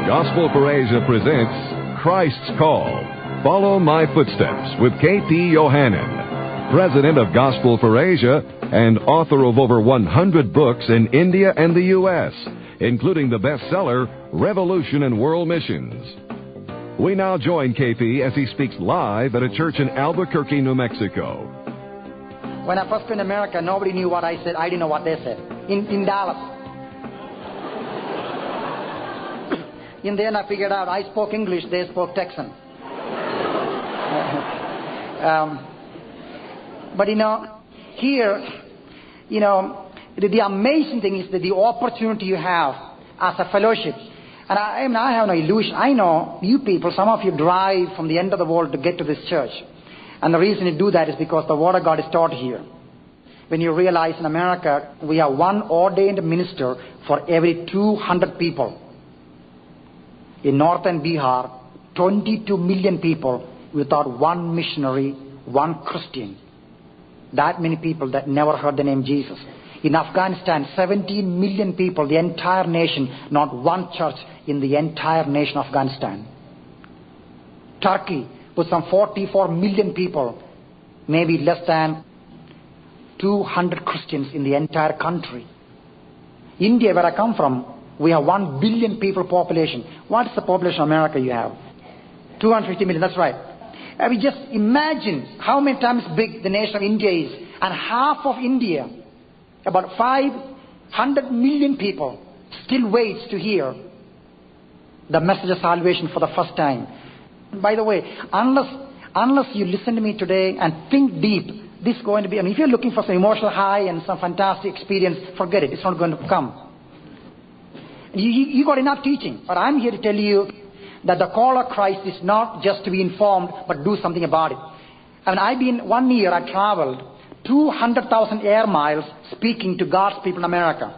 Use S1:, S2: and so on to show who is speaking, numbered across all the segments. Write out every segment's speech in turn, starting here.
S1: Gospel for Asia presents Christ's Call. Follow My Footsteps with K.P. Yohannan, President of Gospel for Asia and author of over 100 books in India and the U.S., including the bestseller Revolution and World Missions. We now join K.P. as he speaks live at a church in Albuquerque, New Mexico.
S2: When I first came to America, nobody knew what I said. I didn't know what they said. In Dallas. In the end, I figured out I spoke English, they spoke Texan. But here, the amazing thing is that the opportunity you have as a fellowship. And I have no illusion. I know you people, some of you drive from the end of the world to get to this church. And the reason you do that is because the Word of God is taught here. When you realize in America, we have one ordained minister for every 200 people. In northern Bihar, 22 million people without one missionary, one Christian. That many people that never heard the name Jesus. In Afghanistan, 17 million people, the entire nation, not one church in the entire nation of Afghanistan. Turkey, with some 44 million people, maybe less than 200 Christians in the entire country. India, where I come from, we have 1 billion people population. What is the population of America you have? 250 million, that's right. I mean, just imagine how many times big the nation of India is. And half of India, about 500 million people, still waits to hear the message of salvation for the first time. By the way, unless you listen to me today and think deep, this is going to be, if you're looking for some emotional high and some fantastic experience, forget it. It's not going to come. You got enough teaching. But I'm here to tell you that the call of Christ is not just to be informed, but do something about it. 1 year I traveled 200,000 air miles speaking to God's people in America.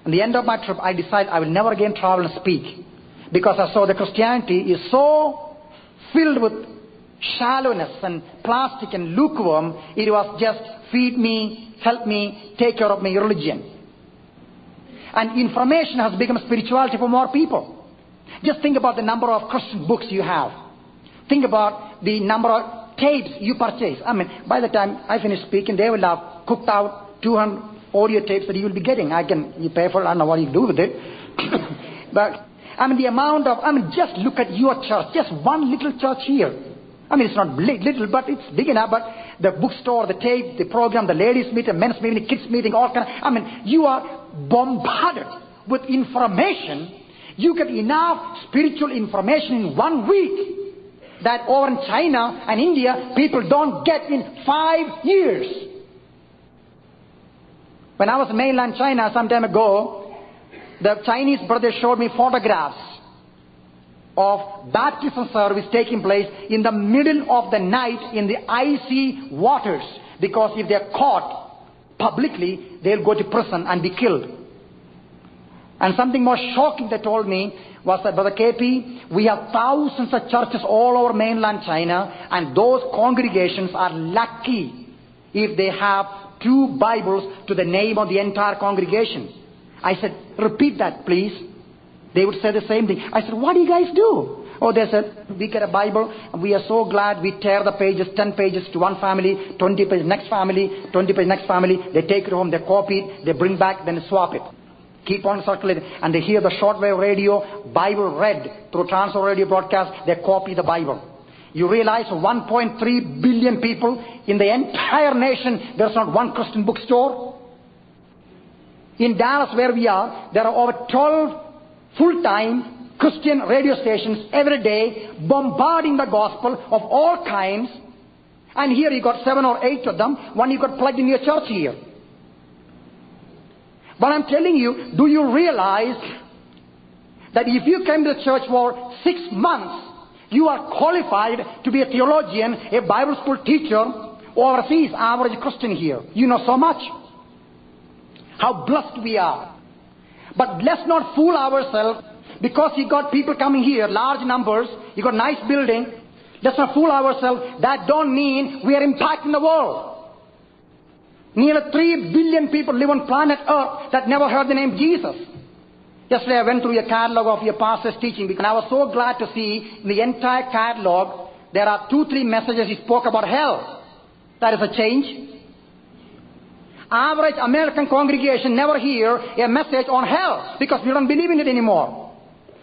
S2: At the end of my trip, I decided I will never again travel and speak. Because I saw that Christianity is so filled with shallowness and plastic and lukewarm, it was just feed me, help me, take care of my religion. And information has become spirituality for more people. Just think about the number of Christian books you have. Think about the number of tapes you purchase. By the time I finish speaking, they will have cooked out 200 audio tapes that you will be getting. You pay for it, I don't know what you do with it. But, the amount of, just look at your church, just one little church here. It's not little, but it's big enough. But the bookstore, the tape, the program, the ladies' meeting, men's meeting, kids' meeting, all kind of, you are bombarded with information. You get enough spiritual information in 1 week that over in China and India, people don't get in 5 years. When I was in mainland China some time ago, the Chinese brother showed me photographs of baptism service taking place in the middle of the night in the icy waters. Because if they're caught publicly, they'll go to prison and be killed. And something more shocking they told me was that, Brother KP, we have thousands of churches all over mainland China, and those congregations are lucky if they have 2 Bibles to the name of the entire congregation. I said, repeat that, please. They would say the same thing. I said, what do you guys do? Oh, they said, we get a Bible, and we are so glad. We tear the pages, 10 pages to one family, 20 pages next family, 20 pages next family. They take it home, they copy it, they bring back, then swap it. Keep on circulating. And they hear the shortwave radio, Bible read through transfer radio broadcast, they copy the Bible. You realize 1.3 billion people in the entire nation, there's not one Christian bookstore. In Dallas, where we are, there are over 12 full-time Christian radio stations every day bombarding the gospel of all kinds. And here you got 7 or 8 of them. One you got plugged in your church here. But I'm telling you, do you realize that if you came to the church for 6 months, you are qualified to be a theologian, a Bible school teacher, overseas average Christian here. You know so much. How blessed we are. But let's not fool ourselves because you got people coming here, large numbers, you got nice building. Let's not fool ourselves. That don't mean we are impacting the world. Nearly 3 billion people live on planet Earth that never heard the name Jesus. Yesterday I went through a catalog of your pastor's teaching, and I was so glad to see in the entire catalog there are 2-3 messages he spoke about hell. That is a change. Average American congregation never hear a message on hell because we don't believe in it anymore.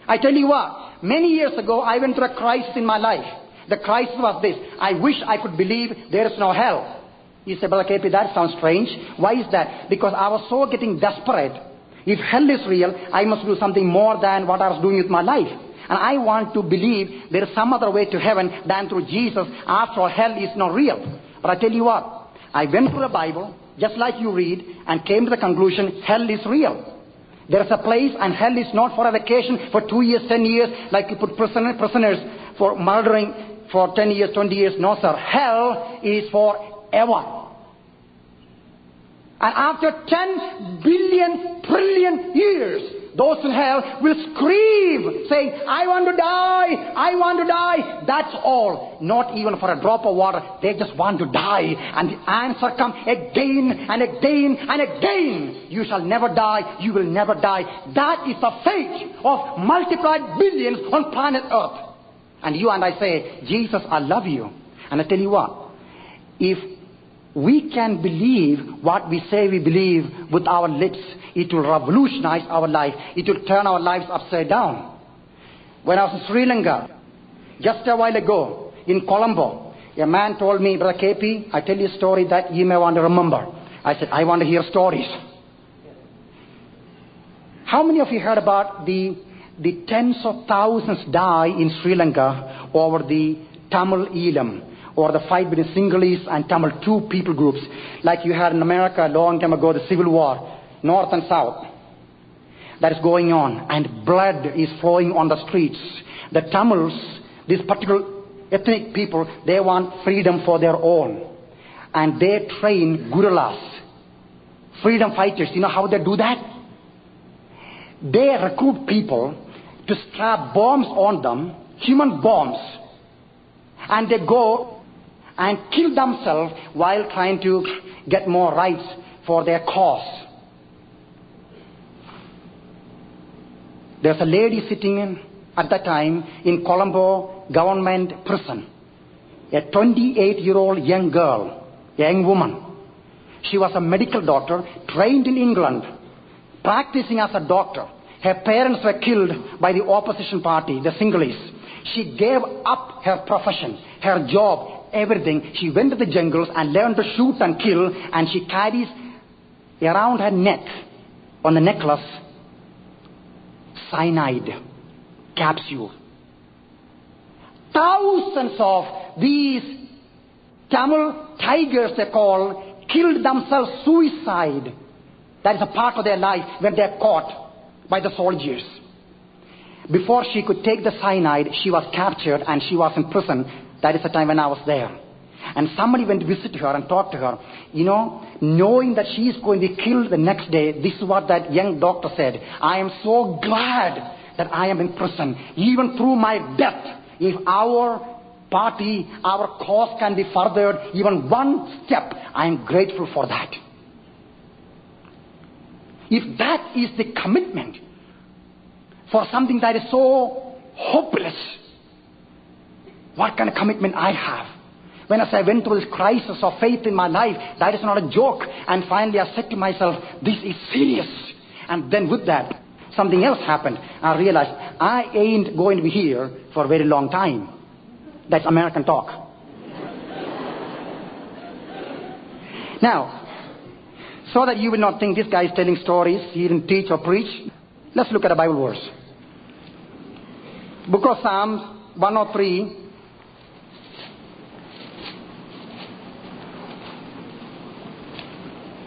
S2: I tell you what, many years ago I went through a crisis in my life. The crisis was this: I wish I could believe there is no hell. You say, Brother KP, that sounds strange. Why is that? Because I was so getting desperate. If hell is real, I must do something more than what I was doing with my life. And I want to believe there is some other way to heaven than through Jesus. After all, hell is not real. But I tell you what, I went through the Bible, just like you read, and came to the conclusion, hell is real. There is a place, and hell is not for a vacation for 2 years, 10 years, like you put prisoners for murdering for 10 years, 20 years. No, sir. Hell is forever. And after 10 billion trillion years, those in hell will scream, saying, I want to die, I want to die. That's all. Not even for a drop of water. They just want to die. And the answer comes again and again and again. You shall never die, you will never die. That is the fate of multiplied billions on planet Earth. And you and I say, Jesus, I love you. And I tell you what, if we can believe what we say we believe with our lips, it will revolutionize our life. It will turn our lives upside down. When I was in Sri Lanka, just a while ago, in Colombo, a man told me, Brother KP, I tell you a story that you may want to remember. I said, I want to hear stories. How many of you heard about the tens of thousands die in Sri Lanka over the Tamil Elam, or the fight between Sinhalese and Tamil, two people groups, like you had in America a long time ago, the Civil War, North and South, that is going on, and blood is flowing on the streets. The Tamils, this particular ethnic people, they want freedom for their own, and they train guerrillas, freedom fighters. You know how they do that? They recruit people to strap bombs on them, human bombs, and they go and kill themselves while trying to get more rights for their cause. There's a lady sitting at that time in Colombo government prison, a 28-year-old young girl, a young woman. She was a medical doctor, trained in England, practicing as a doctor. Her parents were killed by the opposition party, the Sinhalese. She gave up her profession, her job, everything. She went to the jungles and learned to shoot and kill, and she carries around her neck, on the necklace, cyanide capsule. Thousands of these Tamil tigers, they call, killed themselves, suicide. That is a part of their life when they are caught by the soldiers. Before she could take the cyanide, she was captured and she was in prison. That is the time when I was there. And somebody went to visit her and talk to her. You know, knowing that she is going to be killed the next day, this is what that young doctor said. I am so glad that I am in prison. Even through my death, if our party, our cause can be furthered even one step, I am grateful for that. If that is the commitment for something that is so hopeless, what kind of commitment I have? When I went through this crisis of faith in my life, that is not a joke. And finally I said to myself, this is serious. And then with that, something else happened. I realized I ain't going to be here for a very long time. That's American talk. Now, so that you will not think this guy is telling stories, he didn't teach or preach, let's look at a Bible verse. Book of Psalms 103,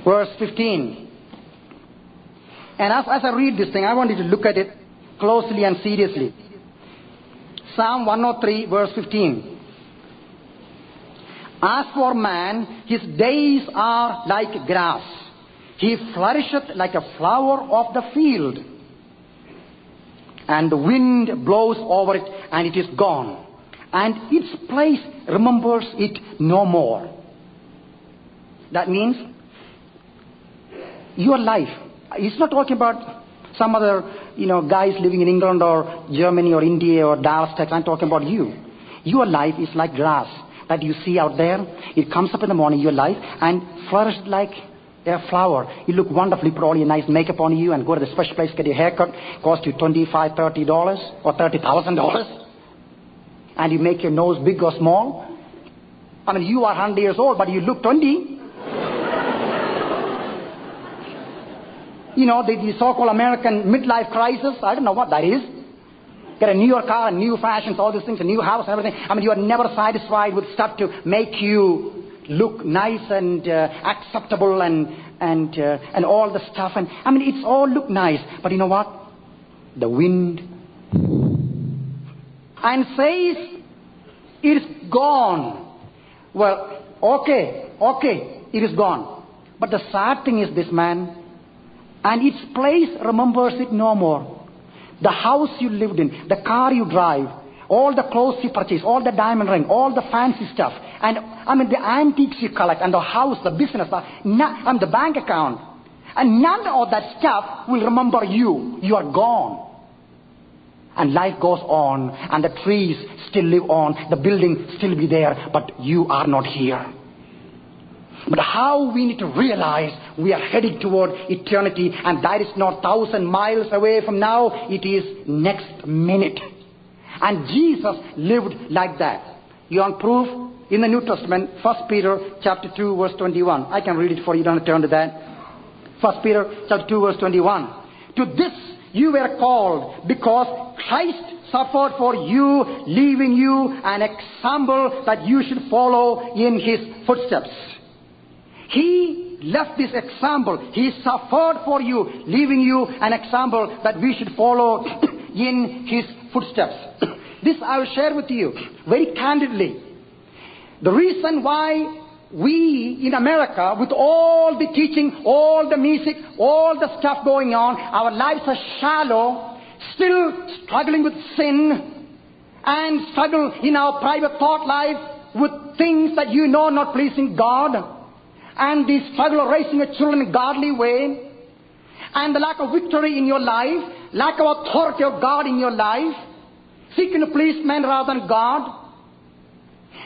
S2: verse 15. And as I read this thing, I want you to look at it closely and seriously. Psalm 103, verse 15. As for man, his days are like grass. He flourisheth like a flower of the field. And the wind blows over it, and it is gone. And its place remembers it no more. That means your life. It's not talking about some other guys living in England or Germany or India or Dallas, Texas. I'm talking about you. Your life is like grass that you see out there. It comes up in the morning, your life, and flourishes like a flower. You look wonderfully, put all your nice makeup on you and go to the special place, get your haircut. Cost you $25, $30 or $30,000. And you make your nose big or small. I mean, you are 100 years old, but you look 20. The so-called American midlife crisis, I don't know what that is. Get a newer car, new fashions, all these things, a new house, everything. I mean, you are never satisfied with stuff to make you look nice and acceptable and all the stuff. And I mean, it's all look nice. But you know what? The wind and says it's gone. Well, okay, it is gone. But the sad thing is this, man, and its place remembers it no more. The house you lived in, the car you drive, all the clothes you purchase, all the diamond ring, all the fancy stuff, and I mean the antiques you collect, and the house, the business, and the bank account, and none of that stuff will remember you. You are gone. And life goes on, and the trees still live on, the building still be there, but you are not here. But how we need to realize we are heading toward eternity, and that is not 1,000 miles away from now, it is next minute. And Jesus lived like that. You want proof? In the New Testament, 1 Peter chapter 2 verse 21. I can read it for you, don't turn to that. 1 Peter chapter 2 verse 21. To this you were called, because Christ suffered for you, leaving you an example that you should follow in his footsteps. He left this example. He suffered for you, leaving you an example that we should follow in his footsteps. This I will share with you very candidly. The reason why we in America, with all the teaching, all the music, all the stuff going on, our lives are shallow, still struggling with sin, and struggle in our private thought life with things that not pleasing God, and the struggle of raising your children in a godly way, and the lack of victory in your life, lack of authority of God in your life, seeking to please men rather than God.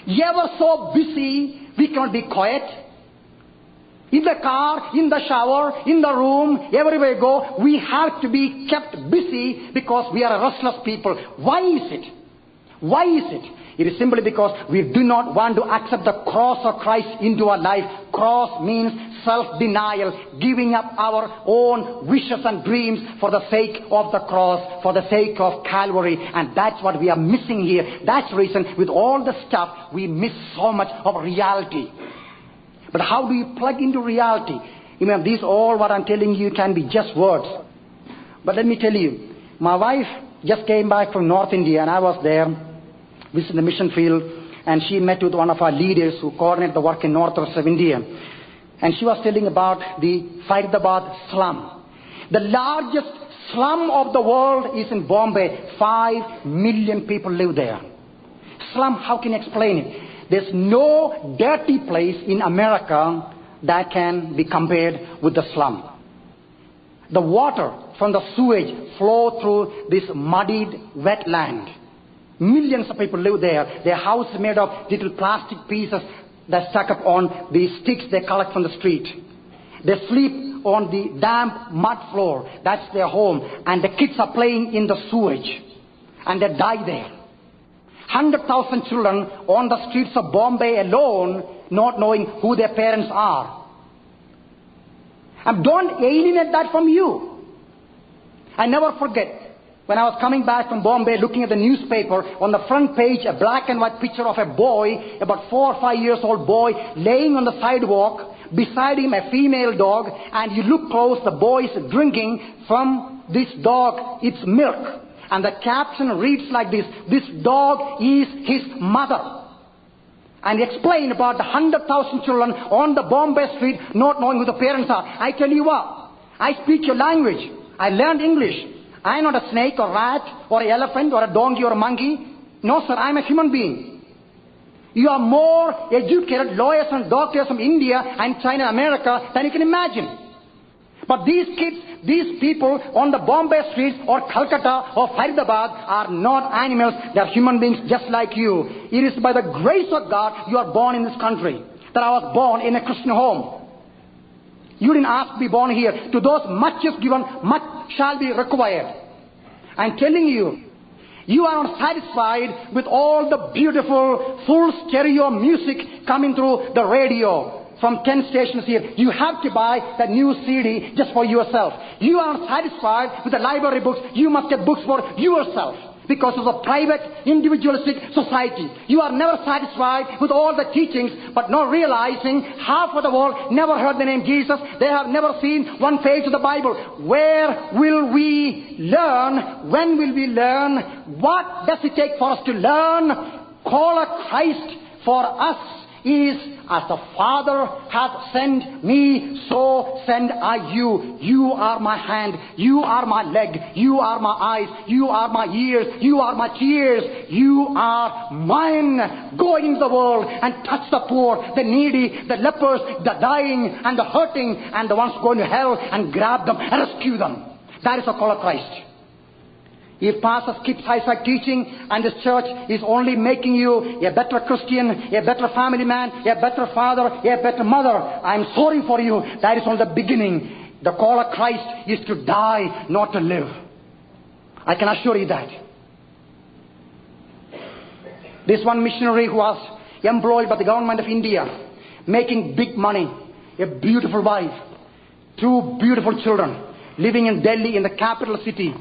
S2: Ever so busy, we cannot be quiet. In the car, in the shower, in the room, everywhere we go, we have to be kept busy because we are a restless people. Why is it? Why is it? It is simply because we do not want to accept the cross of Christ into our life. Cross means self-denial, giving up our own wishes and dreams for the sake of the cross, for the sake of Calvary. And that's what we are missing here. That's the reason with all the stuff we miss so much of reality. But how do you plug into reality? These all what I'm telling you can be just words. But let me tell you, my wife just came back from North India, and I was there visiting the mission field, and she met with one of our leaders who coordinate the work in northwest of India. And she was telling about the Faridabad slum. The largest slum of the world is in Bombay. 5 million people live there. Slum, how can you explain it? There's no dirty place in America that can be compared with the slum. The water from the sewage flow through this muddied wetland. Millions of people live there. Their house is made of little plastic pieces that stuck up on the sticks they collect from the street. They sleep on the damp mud floor. That's their home. And the kids are playing in the sewage. And they die there. 100,000 children on the streets of Bombay alone, not knowing who their parents are. And don't alienate that from you. I never forget, when I was coming back from Bombay, looking at the newspaper, on the front page, a black and white picture of a boy, about 4 or 5 years old boy, laying on the sidewalk, beside him a female dog, and you look close, the boy is drinking from this dog its milk. And the caption reads like this: this dog is his mother. And explain about the 100,000 children on the Bombay street not knowing who the parents are. I tell you what, I speak your language. I learned English. I'm not a snake or rat or an elephant or a donkey or a monkey. No, sir, I'm a human being. You are more educated lawyers and doctors from India and China and America than you can imagine. But these kids, these people on the Bombay streets or Calcutta or Faridabad are not animals. They are human beings just like you. It is by the grace of God you are born in this country. That I was born in a Christian home. You didn't ask to be born here. To those much is given, much shall be required. I'm telling you, you are not satisfied with all the beautiful, full stereo music coming through the radio from 10 stations here. You have to buy that new CD just for yourself. You are not satisfied with the library books. You must get books for yourself. Because it's a private, individualistic society. You are never satisfied with all the teachings, but not realizing half of the world never heard the name Jesus. They have never seen one page of the Bible. Where will we learn? When will we learn? What does it take for us to learn? Call a Christ for us is, as the Father hath sent me, so send I you. You are my hand, you are my leg, you are my eyes, you are my ears, you are my tears, you are mine. Go into the world and touch the poor, the needy, the lepers, the dying and the hurting and the ones going to hell, and grab them and rescue them. That is the call of Christ. If pastors keep high-side teaching and this church is only making you a better Christian, a better family man, a better father, a better mother, I'm sorry for you. That is only the beginning. The call of Christ is to die, not to live. I can assure you that. This one missionary who was employed by the government of India, making big money, a beautiful wife, 2 beautiful children, living in Delhi, in the capital city.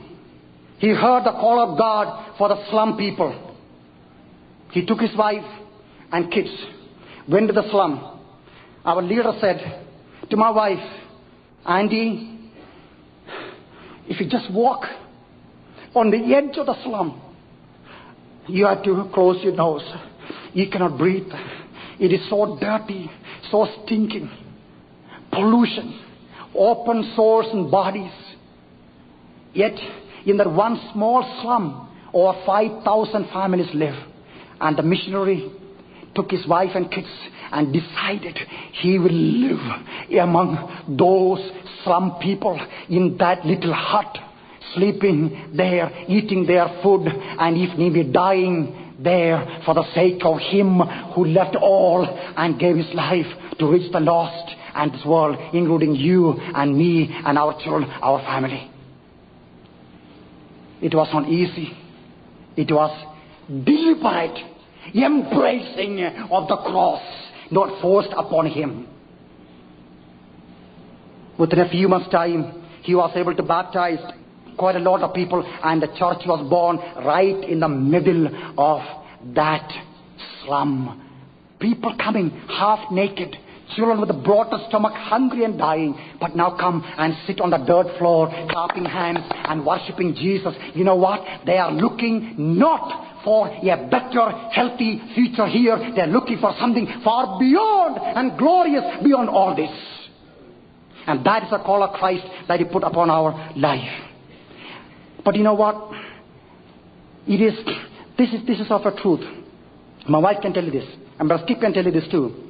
S2: He heard the call of God for the slum people. He took his wife and kids, went to the slum. Our leader said to my wife, Andy, if you just walk on the edge of the slum, you have to close your nose. You cannot breathe. It is so dirty, so stinking. Pollution, open sores and bodies. Yet, in that one small slum, over 5,000 families live. And the missionary took his wife and kids and decided he will live among those slum people in that little hut, sleeping there, eating their food, and if need be, dying there for the sake of him who left all and gave his life to reach the lost and this world, including you and me and our children, our family. It was not easy. It was deliberate embracing of the cross, not forced upon him. Within a few months' time, he was able to baptize quite a lot of people, and the church was born right in the middle of that slum. People coming half naked, children with a broader stomach, hungry and dying, but now come and sit on the dirt floor, clapping hands and worshipping Jesus. You know what? They are looking not for a better, healthy future here. They are looking for something far beyond and glorious beyond all this. And that is the call of Christ that He put upon our life. But you know what? This is of a truth. My wife can tell you this, and Brother Skip can tell you this too.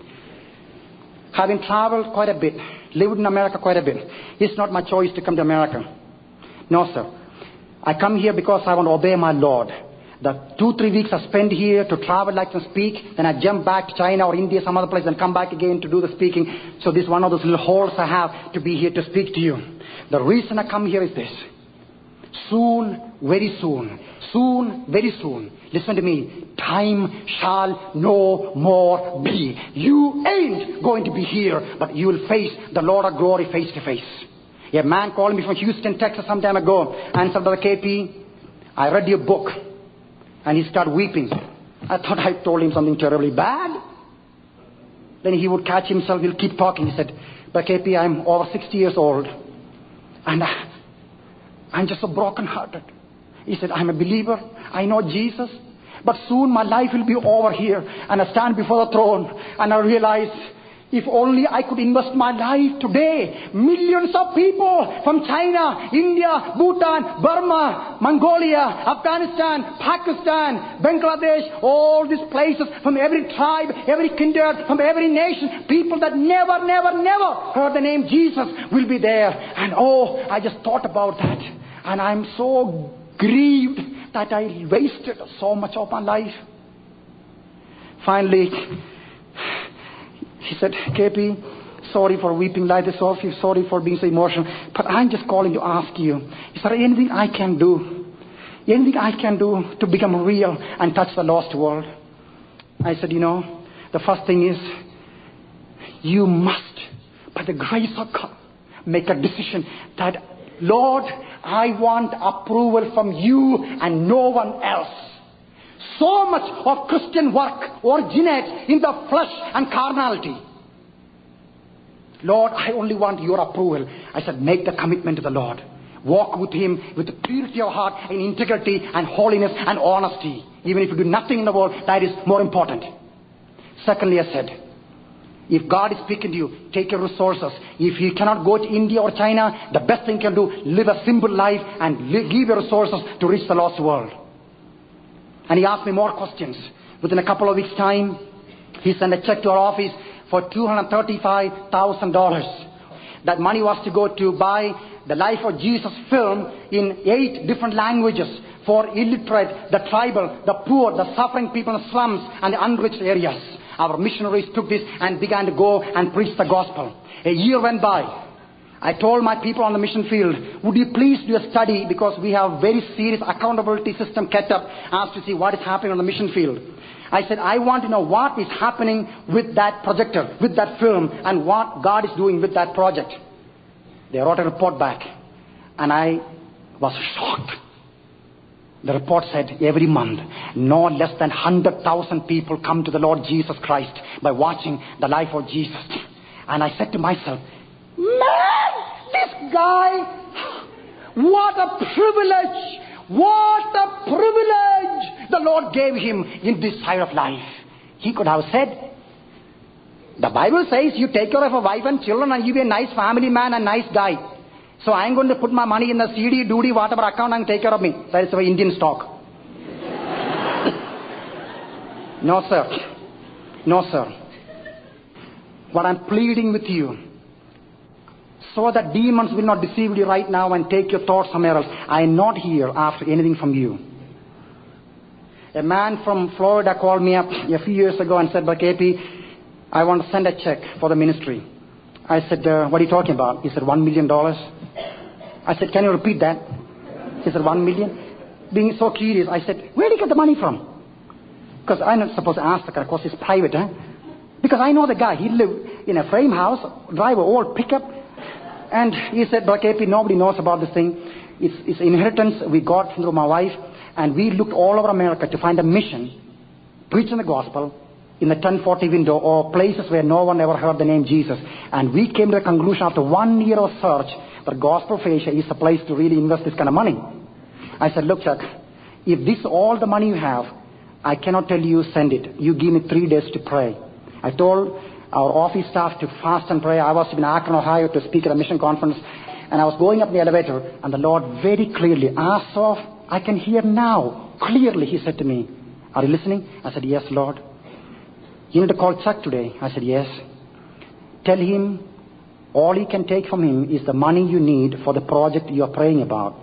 S2: Having traveled quite a bit, lived in America quite a bit, it's not my choice to come to America. No, sir. I come here because I want to obey my Lord. The 2-3 weeks I spend here to travel, like to speak, then I jump back to China or India, some other place, and come back again to do the speaking. So this is one of those little holes I have to be here to speak to you. The reason I come here is this. Soon, very soon, listen to me, time shall no more be. You ain't going to be here, but you will face the Lord of glory face to face. A man called me from Houston, Texas some time ago and said, Brother KP, I read your book. And he started weeping. I thought I told him something terribly bad. Then he would catch himself, he'll keep talking. He said, Brother KP, I'm over 60 years old. And I'm just so broken-hearted. He said, I'm a believer. I know Jesus. But soon my life will be over here. And I stand before the throne. And I realize If only I could invest my life today. Millions of people from China, India, Bhutan, Burma, Mongolia, Afghanistan, Pakistan, Bangladesh, all these places, from every tribe, every kindred, from every nation, people that never heard the name Jesus will be there. And I just thought about that. And I'm so grieved that I wasted so much of my life. Finally, he said, KP, sorry for weeping like this, sorry for being so emotional, but I'm just calling to ask you, is there anything I can do? Anything I can do to become real and touch the lost world? I said, the first thing is, you must, by the grace of God, make a decision that, Lord, I want approval from you and no one else. So much of Christian work originates in the flesh and carnality. Lord, I only want your approval. I said, make the commitment to the Lord. Walk with Him with purity of heart and integrity and holiness and honesty. Even if you do nothing in the world, that is more important. Secondly, I said, if God is speaking to you, take your resources. If you cannot go to India or China, the best thing you can do, live a simple life and give your resources to reach the lost world. And he asked me more questions. Within a couple of weeks' time, he sent a check to our office for $235,000. That money was to go to buy the Life of Jesus film in 8 different languages for illiterate, the tribal, the poor, the suffering people in the slums and the unreached areas. Our missionaries took this and began to go and preach the gospel. A year went by. I told my people on the mission field, would you please do a study, because we have very serious accountability system kept up as to see what is happening on the mission field. I said, I want to know what is happening with that projector, with that film, and what God is doing with that project. They wrote a report back, and I was shocked. The report said every month, no less than 100,000 people come to the Lord Jesus Christ by watching the Life of Jesus. And I said to myself, man, this guy, what a privilege the Lord gave him in this side of life. He could have said, the Bible says you take care of a wife and children and you be a nice family man and nice guy. So I'm going to put my money in the CD, doody, whatever account and take care of me. That is our Indian stock. No, sir. No, sir. What I'm pleading with you, so that demons will not deceive you right now and take your thoughts somewhere else. I am not here after anything from you. A man from Florida called me up a few years ago and said, but KP, I want to send a check for the ministry. I said, what are you talking about? He said, $1 million. I said, can you repeat that? He said, 1 million. Being so curious, I said, where did you get the money from? Because I'm not supposed to ask the guy, of course it's private, huh? Because I know the guy. He lived in a frame house, drive an old pickup. And he said, but KP, nobody knows about this thing. It's inheritance we got through my wife. And we looked all over America to find a mission, preaching the gospel in the 1040 window or places where no one ever heard the name Jesus. And we came to the conclusion after 1 year of search that Gospel for Asia is the place to really invest this kind of money. I said, look, Chuck, if this is all the money you have, I cannot tell you send it. You give me 3 days to pray. I told our office staff to fast and pray. I was in Akron, Ohio to speak at a mission conference. And I was going up the elevator, and the Lord very clearly, as of I can hear now, clearly He said to me, are you listening? I said, yes, Lord. You need to call Chuck today. I said, yes. Tell him all he can take from him is the money you need for the project you are praying about.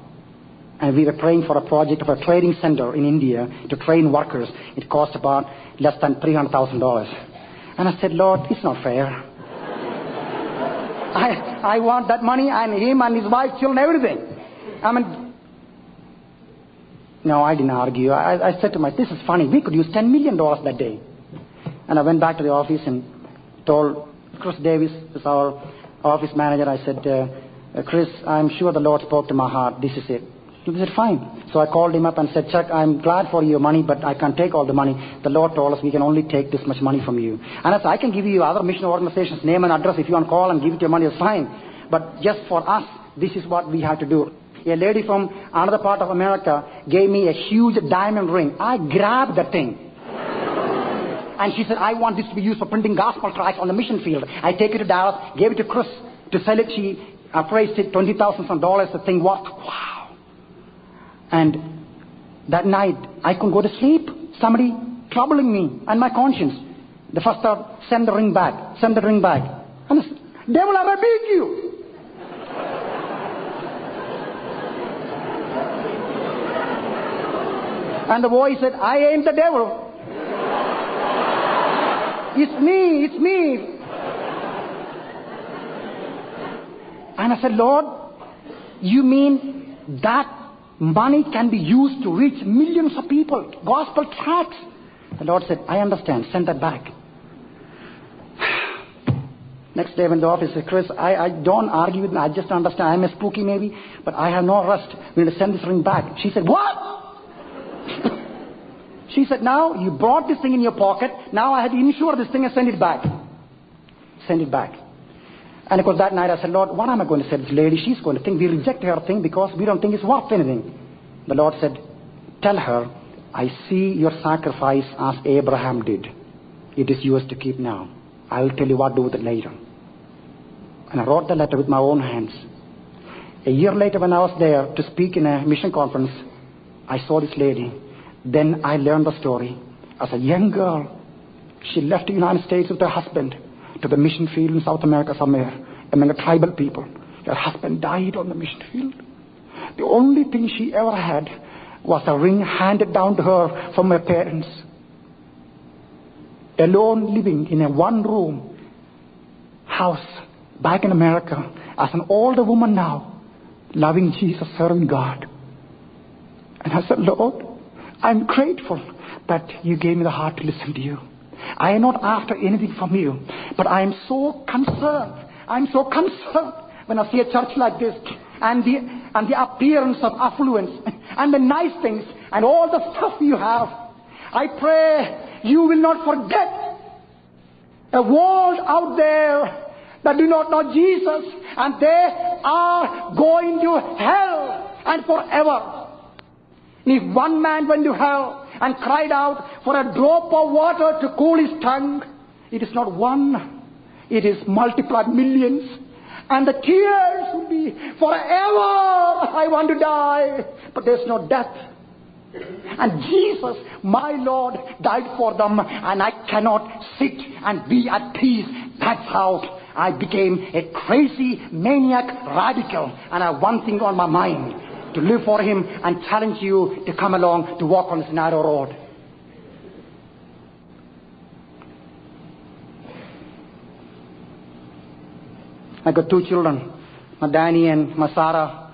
S2: And we were praying for a project of a training center in India to train workers. It cost about less than $300,000. And I said, Lord, it's not fair. I want that money and him and his wife, children, everything. I mean, no, I didn't argue. I said to myself, this is funny. We could use $10 million that day. And I went back to the office and told Chris Davis, who's our office manager, I said, Chris, I'm sure the Lord spoke to my heart. This is it. He said, fine. So I called him up and said, Chuck, I'm glad for your money, but I can't take all the money. The Lord told us we can only take this much money from you. And I said, I can give you other mission organizations' name and address if you want to call and give it your money, it's fine. But just for us, this is what we have to do. A lady from another part of America gave me a huge diamond ring. I grabbed that thing. And she said, I want this to be used for printing gospel tracts on the mission field. I take it to Dallas, gave it to Chris to sell it. She appraised it, $20,000 some dollars. The thing worked. Wow. And that night, I couldn't go to sleep. Somebody troubling me and my conscience. The first thought, send the ring back. Send the ring back. And I said, devil, I rebuke you. And the voice said, I ain't the devil. It's me, it's me. And I said, Lord, you mean that money can be used to reach millions of people, gospel tracts? The Lord said, I understand, send that back. Next day when the office said, Chris, I don't argue with me, I just understand, I'm a spooky maybe, but I have no rest. We're going to send this ring back. She said, what? She said, now you brought this thing in your pocket, now I had to insure this thing and send it back. Send it back. And of course that night I said, Lord, what am I going to say to this lady? She's going to think we reject her thing because we don't think it's worth anything. The Lord said, tell her, I see your sacrifice as Abraham did. It is yours to keep now. I'll tell you what to do with it later. And I wrote the letter with my own hands. A year later when I was there to speak in a mission conference, I saw this lady. Then I learned the story. As a young girl, she left the United States with her husband to the mission field in South America somewhere, among the tribal people. Her husband died on the mission field. The only thing she ever had was a ring handed down to her from her parents. Alone living in a one-room house back in America as an older woman now, loving Jesus, serving God. And I said, Lord, I'm grateful that you gave me the heart to listen to you. I am not after anything from you, but I am so concerned. I'm so concerned when I see a church like this and the appearance of affluence and the nice things and all the stuff you have. I pray you will not forget a world out there that do not know Jesus, and they are going to hell and forever. If one man went to hell and cried out for a drop of water to cool his tongue, it is not one, it is multiplied millions. And the tears would be forever. I want to die, but there's no death. And Jesus, my Lord, died for them, and I cannot sit and be at peace. That's how I became a crazy, maniac, radical. And I have one thing on my mind: to live for Him and challenge you to come along to walk on this narrow road. I got two children, my Danny and my Sarah,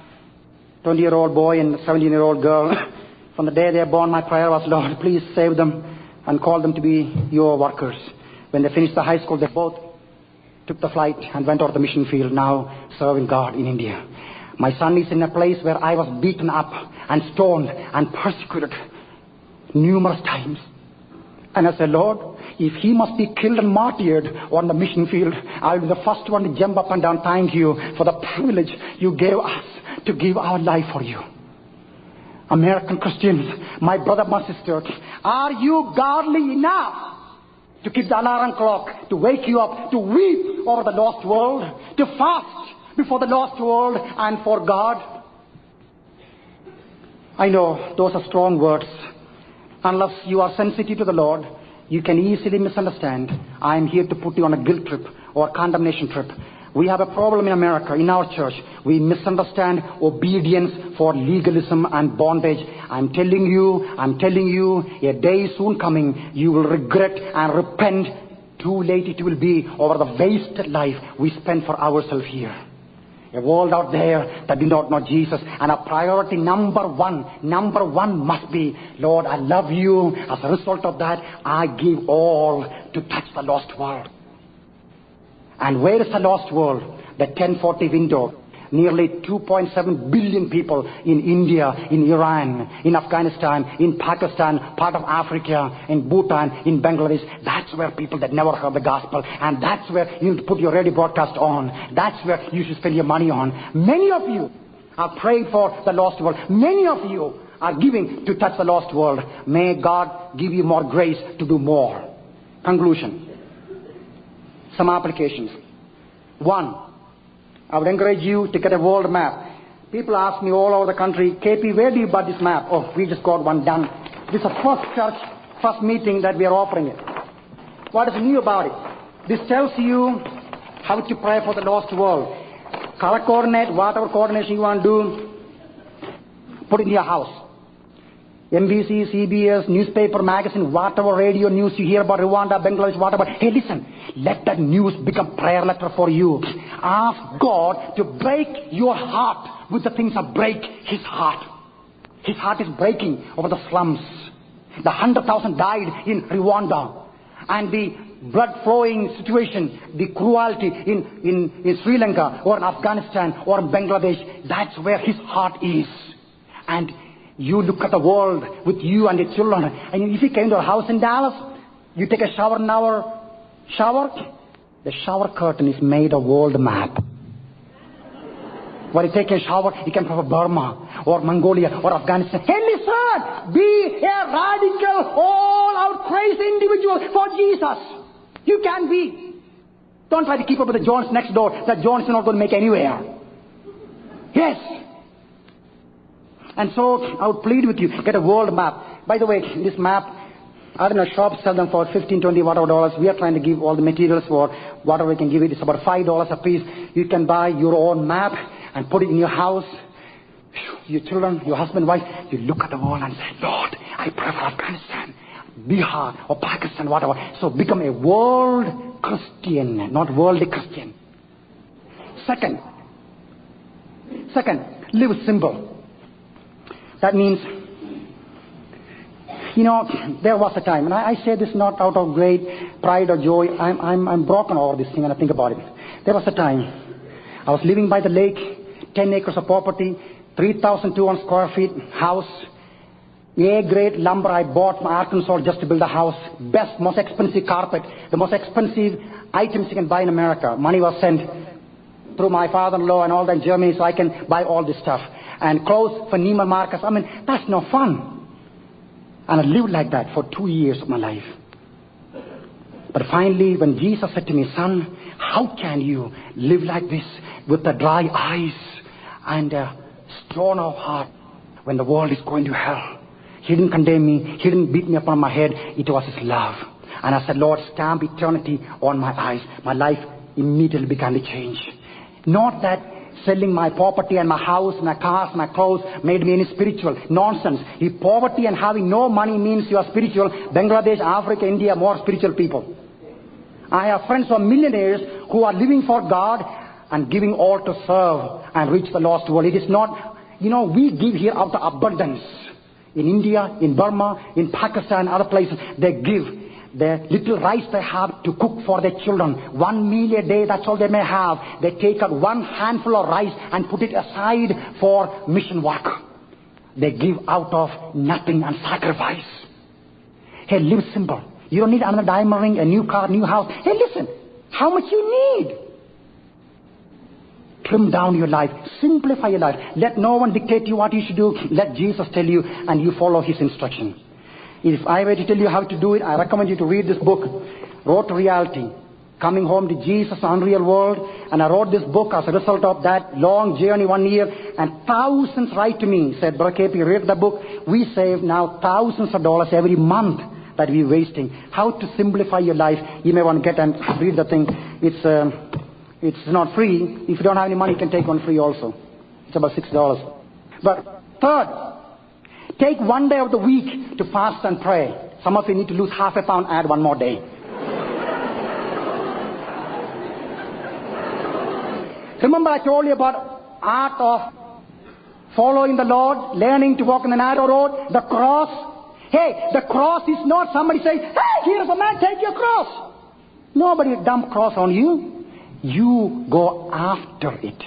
S2: 20-year-old boy and 17-year-old girl. From the day they were born, my prayer was, Lord, please save them and call them to be your workers. When they finished the high school, they both took the flight and went out to the mission field, now serving God in India. My son is in a place where I was beaten up and stoned and persecuted numerous times. And I said, Lord, if he must be killed and martyred on the mission field, I'll be the first one to jump up and down, thank you for the privilege you gave us to give our life for you. American Christians, my brother, my sister, are you godly enough to keep the alarm clock, to wake you up, to weep over the lost world, to fast before the lost world and for God? I know those are strong words. Unless you are sensitive to the Lord, you can easily misunderstand. I am here to put you on a guilt trip or condemnation trip. We have a problem in America, in our church. We misunderstand obedience for legalism and bondage. I'm telling you, a day is soon coming. You will regret and repent. Too late it will be over the wasted life we spend for ourselves here. A world out there that do not know Jesus. And our priority number one must be, Lord, I love you. As a result of that, I give all to touch the lost world. And where is the lost world? The 1040 window. Nearly 2.7 billion people in India, in Iran, in Afghanistan, in Pakistan, part of Africa, in Bhutan, in Bangladesh. That's where people that never heard the gospel. And that's where you need to put your radio broadcast on. That's where you should spend your money on. Many of you are praying for the lost world. Many of you are giving to touch the lost world. May God give you more grace to do more. Conclusion. Some applications. One, I would encourage you to get a world map. People ask me all over the country, KP, where do you buy this map? Oh, we just got one done. This is the first church, first meeting that we are offering it. What is new about it? This tells you how to pray for the lost world. Color coordinate, whatever coordination you want to do, put it in your house. NBC, CBS, newspaper, magazine, whatever radio news you hear about Rwanda, Bangladesh, whatever. Hey, listen, let that news become prayer letter for you. Ask God to break your heart with the things that break His heart. His heart is breaking over the slums. The 100,000 died in Rwanda. And the blood-flowing situation, the cruelty in Sri Lanka or in Afghanistan or in Bangladesh, that's where His heart is. And you look at the world with you and your children. And if you came to a house in Dallas, you take a shower in our shower, the shower curtain is made of world map. When you take a shower, you can from Burma or Mongolia or Afghanistan. Hey, listen! Be a radical, all-out crazy individual for Jesus. You can be. Don't try to keep up with the Jones next door. That Jones is not going to make anywhere. Yes. And so I would plead with you, get a world map. By the way, this map, I don't know, shops sell them for $15, $20, whatever dollars. We are trying to give all the materials for whatever we can give it. It's about $5 a piece. You can buy your own map and put it in your house. Your children, your husband, wife, you look at the wall and say, Lord, I pray for Afghanistan, Bihar, or Pakistan, whatever. So become a world Christian, not worldly Christian. Second, live simple. That means, there was a time, and I say this not out of great pride or joy. I'm broken over this thing when I think about it. There was a time I was living by the lake, 10 acres of property, 3,200 square feet house, A-grade lumber I bought from Arkansas just to build a house, best, most expensive carpet, the most expensive items you can buy in America. Money was sent through my father-in-law and all that in Germany so I can buy all this stuff. And clothes for Neiman Marcus. I mean, that's no fun. And I lived like that for 2 years of my life. But finally, when Jesus said to me, son, how can you live like this with the dry eyes and a stone of heart when the world is going to hell? He didn't condemn me. He didn't beat me upon my head. It was His love. And I said, Lord, stamp eternity on my eyes. My life immediately began to change. Not that selling my property and my house, my cars, my clothes made me any spiritual. Nonsense. If poverty and having no money means you are spiritual, Bangladesh, Africa, India, more spiritual people. I have friends who are millionaires who are living for God and giving all to serve and reach the lost world. It is not, we give here out of abundance. In India, in Burma, in Pakistan, other places, they give. The little rice they have to cook for their children, 1 meal a day, that's all they may have. They take out one handful of rice and put it aside for mission work. They give out of nothing and sacrifice. Hey, live simple. You don't need another diamond ring, a new car, new house. Hey, listen, how much you need? Trim down your life. Simplify your life. Let no one dictate you what you should do. Let Jesus tell you and you follow His instruction. If I were to tell you how to do it, I recommend you to read this book, Road to Reality, Coming Home to Jesus, Unreal World. And I wrote this book as a result of that long journey 1 year. And thousands write to me, said, Brother KP, read the book. We save now thousands of dollars every month that we're wasting. How to simplify your life. You may want to get and read the thing. It's not free. If you don't have any money, you can take one free also. It's about $6. But third, take 1 day of the week to fast and pray. Some of you need to lose half a pound, add 1 more day. Remember I told you about art of following the Lord, learning to walk in the narrow road, the cross. Hey, the cross is not somebody saying, hey, here's a man, take your cross. Nobody dump cross on you. You go after it.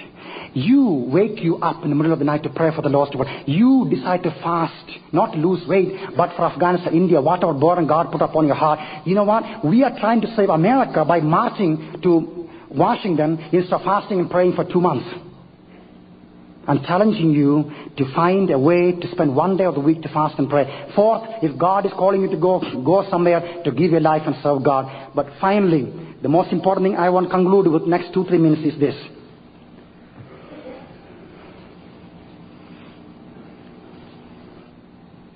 S2: You wake you up in the middle of the night to pray for the lost world. You decide to fast, not to lose weight, but for Afghanistan, India, whatever burden God put upon your heart. You know what? We are trying to save America by marching to Washington instead of fasting and praying for 2 months. I'm challenging you to find a way to spend one day of the week to fast and pray. Fourth, if God is calling you to go somewhere to give your life and serve God. But finally, the most important thing I want to conclude with next 2-3 minutes is this.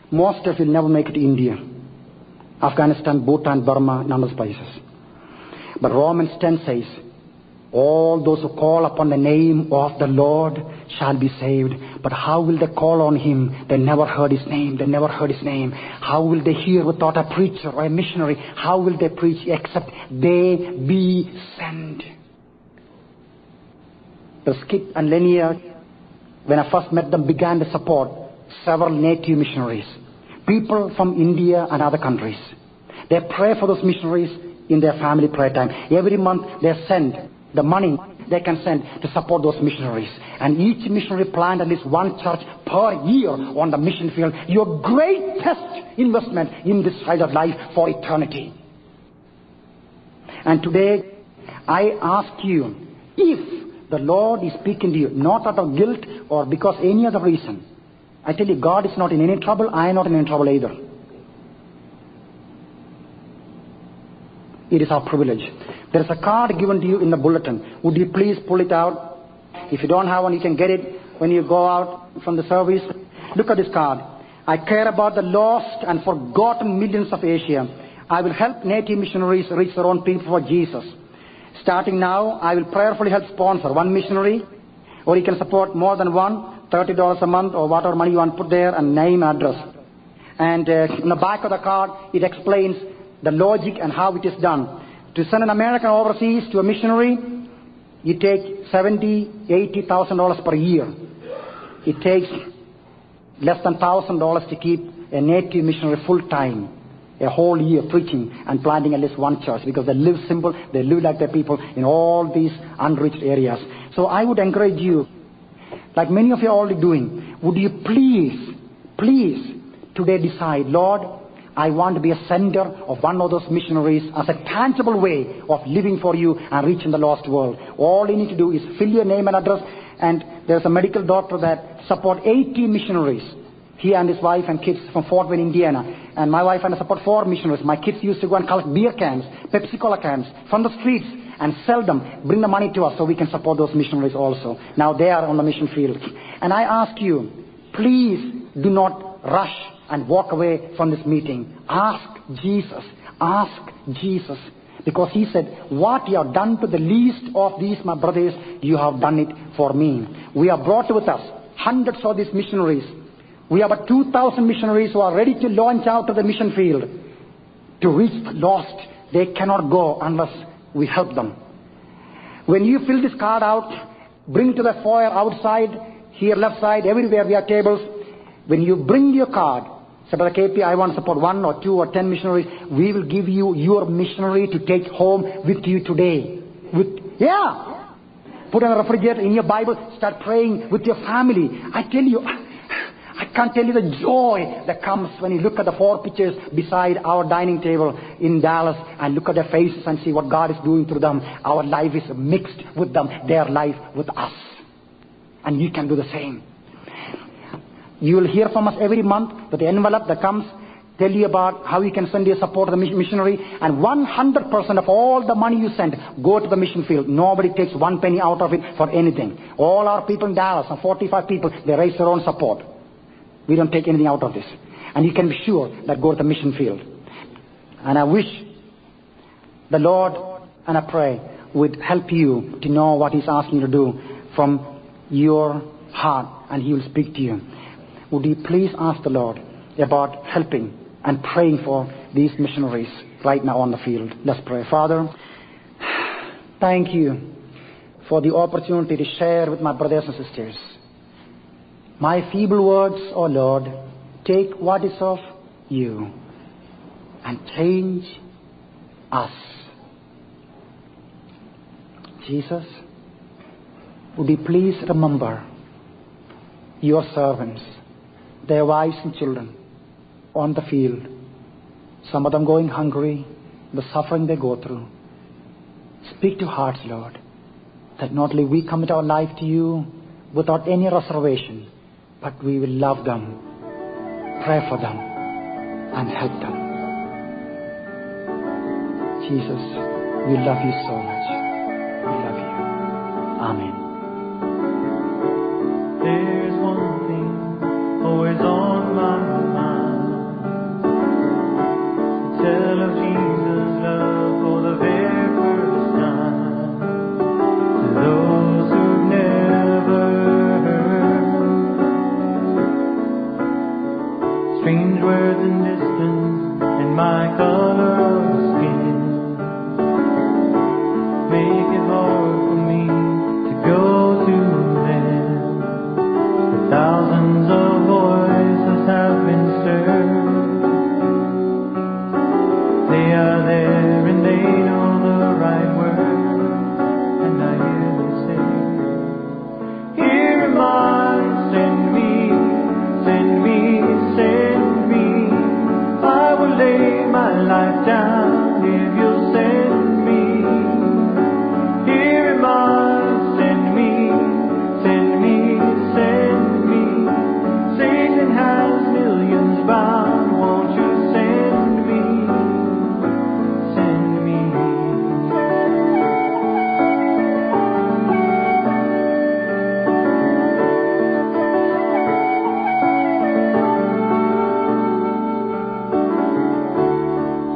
S2: Most of you will never make it to India, Afghanistan, Bhutan, Burma, and other places. But Romans 10 says, all those who call upon the name of the Lord shall be saved. But how will they call on him? They never heard his name. They never heard his name. How will they hear without a preacher or a missionary? How will they preach except they be sent? The Skip and Lanier, when I first met them, began to support several native missionaries. People from India and other countries. They pray for those missionaries in their family prayer time. Every month they send the money they can send to support those missionaries. And each missionary planned at least one church per year on the mission field. Your greatest investment in this side of life for eternity. And today, I ask you, if the Lord is speaking to you, not out of guilt or because any other reason, I tell you, God is not in any trouble, I am not in any trouble either. It is our privilege. There is a card given to you in the bulletin. Would you please pull it out? If you don't have one, you can get it when you go out from the service. Look at this card. I care about the lost and forgotten millions of Asia. I will help native missionaries reach their own people for Jesus. Starting now, I will prayerfully help sponsor one missionary, or you can support more than one, $30 a month, or whatever money you want to put there, and name, address. And in the back of the card, it explains the logic and how it is done. To send an American overseas to a missionary, you take $70,000, $80,000 per year. It takes less than $1,000 to keep a native missionary full-time, a whole year preaching and planting at least one church, because they live simple, they live like their people in all these unreached areas. So I would encourage you, like many of you are already doing, would you please today decide, Lord, I want to be a sender of one of those missionaries as a tangible way of living for you and reaching the lost world. All you need to do is fill your name and address, and there's a medical doctor that supports 80 missionaries. He and his wife and kids from Fort Wayne, Indiana. And my wife and I support 4 missionaries. My kids used to go and collect beer cans, Pepsi Cola cans from the streets and sell them, bring the money to us so we can support those missionaries also. Now they are on the mission field. And I ask you, please do not rush and walk away from this meeting. Ask Jesus. Ask Jesus. Because he said, what you have done to the least of these, my brothers, you have done it for me. We have brought with us hundreds of these missionaries. We have about 2,000 missionaries who are ready to launch out to the mission field to reach the lost. They cannot go unless we help them. When you fill this card out, bring to the foyer outside, here left side, everywhere we have tables. When you bring your card, say, Brother KP, I want to support 1 or 2 or 10 missionaries. We will give you your missionary to take home with you today. Put on a refrigerator in your Bible. Start praying with your family. I tell you, I can't tell you the joy that comes when you look at the 4 pictures beside our dining table in Dallas and look at their faces and see what God is doing through them. Our life is mixed with them, their life with us. And you can do the same. You will hear from us every month with the envelope that comes, tell you about how you can send your support to the missionary, and 100% of all the money you send go to the mission field. Nobody takes 1 penny out of it for anything. All our people in Dallas, some 45 people, they raise their own support. We don't take anything out of this. And you can be sure that go to the mission field. And I wish the Lord, and I pray, would help you to know what He's asking you to do from your heart, and He will speak to you. Would you please ask the Lord about helping and praying for these missionaries right now on the field? Let's pray. Father, thank you for the opportunity to share with my brothers and sisters. My feeble words, oh Lord, take what is of you and change us. Jesus, would you please remember your servants, their wives and children on the field, some of them going hungry, the suffering they go through. Speak to hearts, Lord, that not only we commit our life to you, without any reservation, but we will love them, pray for them, and help them. Jesus, we love you so much. We love you. Amen.
S3: There's one thing always on my mind. To tell of Jesus' love for the very first time. To those who've never heard strange words and distance and my color of skin make it hard for me to go to them. The thousands of voices have been stirred. They are there and they know the right words, and I hear them say, here am I, send me, send me, send me. I will lay my life down if you'll send me. Here am I, send me, send me, send me. Satan has millions bound, won't you send me, send me.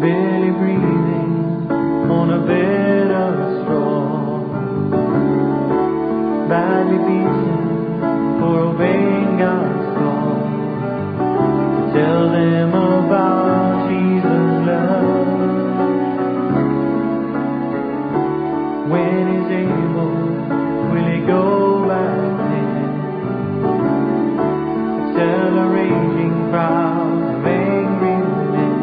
S3: Barely breathing on a bed of straw, badly beaten for obeying God's call. To tell them about Jesus' love. When He's able, will He go back then? Tell a raging crowd of angry men.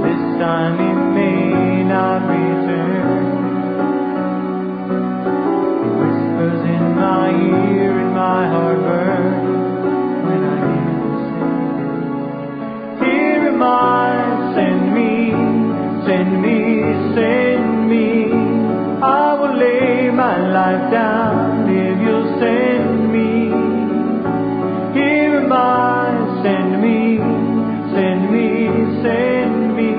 S3: This time He may not return. He whispers in my ear and my heart burns when I hear Him say, here am I, send me, send me, send me. I will lay my life down if you'll send me. Here am I, send me, send me, send me.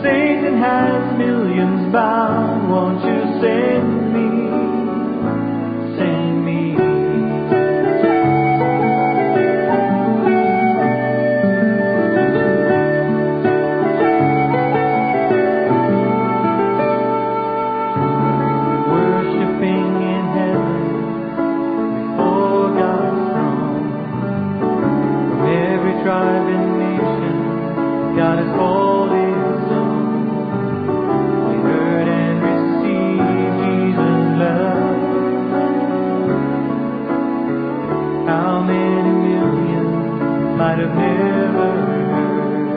S3: Satan has millions bound, won't you send me, send me. Worshipping in heaven before God's throne. From every tribe and nation, God has called His own. We heard and received Jesus' love. How many millions might have never heard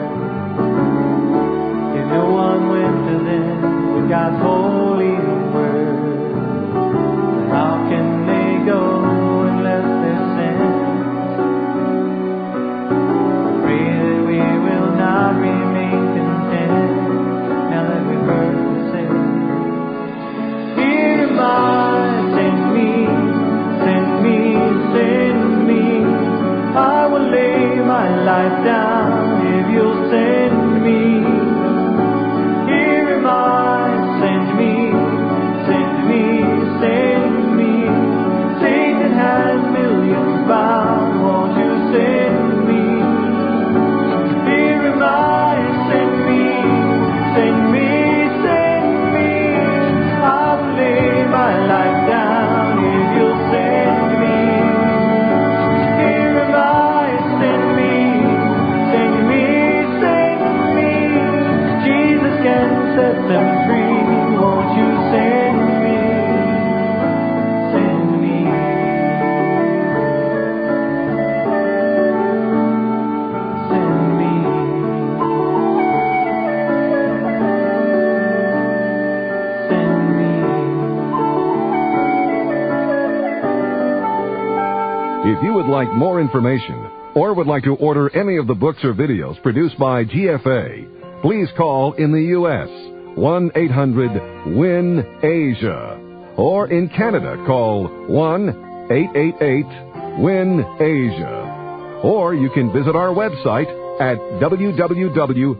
S3: if no one went to them with God's holy word? How can they go unless they're sent? Pray that we will not remain content now that we've heard the say, here am I, send me, send me, send me. I will lay my life down if you'll send me. Here am I, send me, send me, send me. Satan has millions bound, won't you send me? Here am I, send me, send me, send me. I will lay my life down if you'll send me. Here am I, send me, send me, send me. Jesus can set them free, won't you send me, send me. Send me. Send me.
S1: If you would like more information or would like to order any of the books or videos produced by GFA, please call in the U.S. 1-800-WIN-ASIA Or in Canada, call 1-888-WIN-ASIA. Or you can visit our website at www.gfa.org.